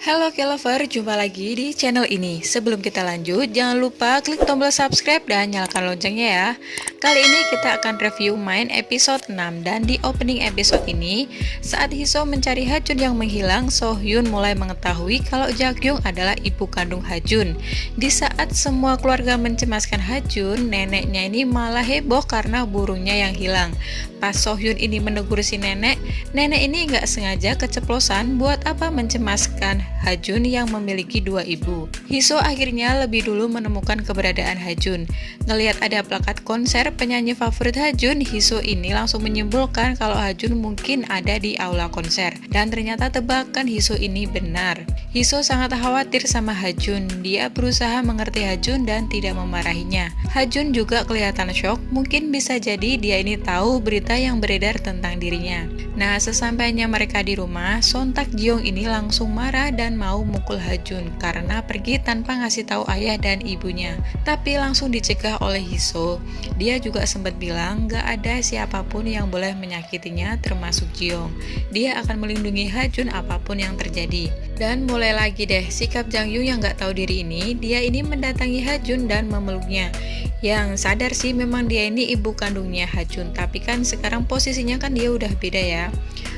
Halo K-Lover, jumpa lagi di channel ini. Sebelum kita lanjut, jangan lupa klik tombol subscribe dan nyalakan loncengnya ya. Kali ini kita akan review main episode 6. Dan di opening episode ini, saat Hiso mencari Hajun yang menghilang, So-hyun mulai mengetahui kalau Jak-kyung adalah ibu kandung Hajun. Di saat semua keluarga mencemaskan Hajun, neneknya ini malah heboh karena burungnya yang hilang. Pas So-hyun ini menegur si nenek ini nggak sengaja keceplosan buat apa mencemaskan Hajun yang memiliki dua ibu. Hiso akhirnya lebih dulu menemukan keberadaan Hajun. Ngelihat ada plakat konser penyanyi favorit Hajun, Hiso ini langsung menyimpulkan kalau Hajun mungkin ada di aula konser. Dan ternyata tebakan Hiso ini benar. Hiso sangat khawatir sama Hajun. Dia berusaha mengerti Hajun dan tidak memarahinya. Hajun juga kelihatan shock, mungkin bisa jadi dia ini tahu berita yang beredar tentang dirinya. Nah, sesampainya mereka di rumah, sontak Jiyoung ini langsung marah dan mau mukul Hajun karena pergi tanpa ngasih tahu ayah dan ibunya. Tapi langsung dicegah oleh Hiso. Dia juga sempat bilang gak ada siapapun yang boleh menyakitinya termasuk Jiyoung. Dia akan melindungi Hajun apapun yang terjadi. Dan mulai lagi deh sikap Jang-Yoon yang gak tahu diri ini. Dia ini mendatangi Hajun dan memeluknya. Yang sadar sih memang dia ini ibu kandungnya Hajun, tapi kan sekarang posisinya kan dia udah beda ya.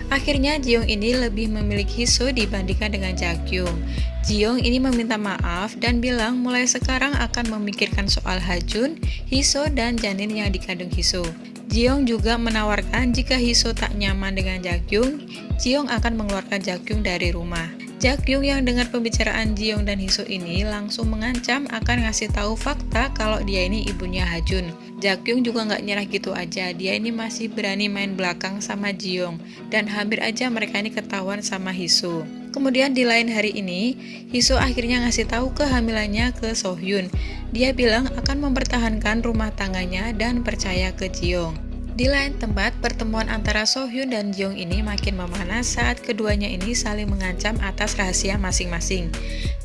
Akhirnya Jiyoung ini lebih memilih Hiso dibandingkan dengan Jak-kyung. Jiyoung ini meminta maaf dan bilang mulai sekarang akan memikirkan soal Hajun, Hiso, dan janin yang dikandung Hiso. Jiyoung juga menawarkan jika Hiso tak nyaman dengan Jak-kyung, Jiyoung akan mengeluarkan Jak-kyung dari rumah. Jak-kyung yang dengar pembicaraan Jiyoung dan Hiso ini langsung mengancam akan ngasih tahu fakta kalau dia ini ibunya Hajun. Jak-kyung juga nggak nyerah gitu aja, dia ini masih berani main belakang sama Jiyoung dan hampir aja mereka ini ketahuan sama Hiso. Kemudian di lain hari ini, Hiso akhirnya ngasih tahu kehamilannya ke So-hyun. Dia bilang akan mempertahankan rumah tangganya dan percaya ke Jiyoung. Di lain tempat, pertemuan antara So-hyun dan Jiyoung ini makin memanas saat keduanya ini saling mengancam atas rahasia masing-masing.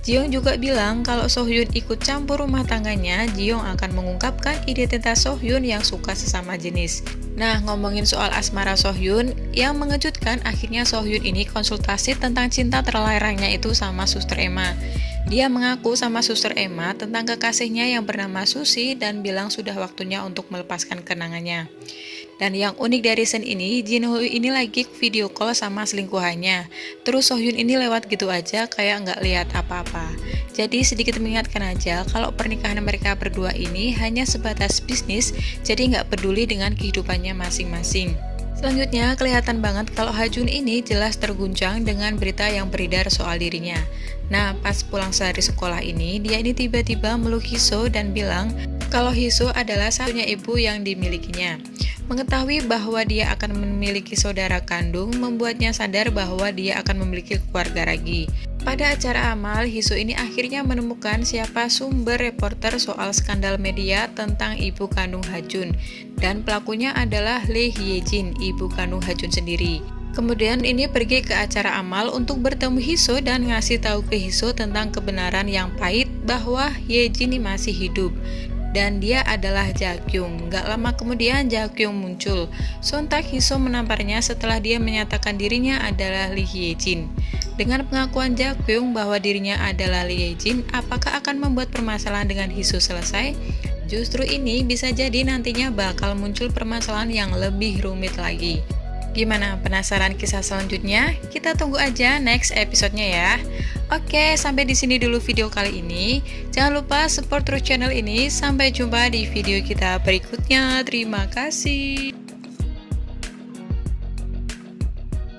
Jiyoung juga bilang kalau So-hyun ikut campur rumah tangganya, Jiyoung akan mengungkapkan identitas So-hyun yang suka sesama jenis. Nah, ngomongin soal asmara So-hyun, yang mengejutkan akhirnya So-hyun ini konsultasi tentang cinta terlarangnya itu sama Suster Emma. Dia mengaku sama Suster Emma tentang kekasihnya yang bernama Susi dan bilang sudah waktunya untuk melepaskan kenangannya. Dan yang unik dari scene ini, Jinho ini lagi video call sama selingkuhannya. Terus So-hyun ini lewat gitu aja kayak nggak lihat apa-apa. Jadi sedikit mengingatkan aja kalau pernikahan mereka berdua ini hanya sebatas bisnis, jadi nggak peduli dengan kehidupannya masing-masing. Selanjutnya, kelihatan banget kalau Hajun ini jelas terguncang dengan berita yang beredar soal dirinya. Nah, pas pulang sehari sekolah ini, dia ini tiba-tiba meluk Hiso dan bilang kalau Hiso adalah satunya ibu yang dimilikinya. Mengetahui bahwa dia akan memiliki saudara kandung, membuatnya sadar bahwa dia akan memiliki keluarga lagi. Pada acara amal, Hiso ini akhirnya menemukan siapa sumber reporter soal skandal media tentang ibu kandung Hajun. Dan pelakunya adalah Lee Hye-jin, ibu kandung Hajun sendiri. Kemudian ini pergi ke acara amal untuk bertemu Hiso dan ngasih tahu ke Hiso tentang kebenaran yang pahit bahwa Hye-jin ini masih hidup. Dan dia adalah Jak-kyung. Gak lama kemudian Jak-kyung muncul. Sontak Hiso menamparnya setelah dia menyatakan dirinya adalah Lee Hye-jin. Dengan pengakuan Jak-kyung bahwa dirinya adalah Lee Hye-jin, apakah akan membuat permasalahan dengan Hiso selesai? Justru ini bisa jadi nantinya bakal muncul permasalahan yang lebih rumit lagi. Gimana, penasaran kisah selanjutnya? Kita tunggu aja next episode-nya ya. Oke, sampai di sini dulu video kali ini. Jangan lupa support terus channel ini. Sampai jumpa di video kita berikutnya. Terima kasih.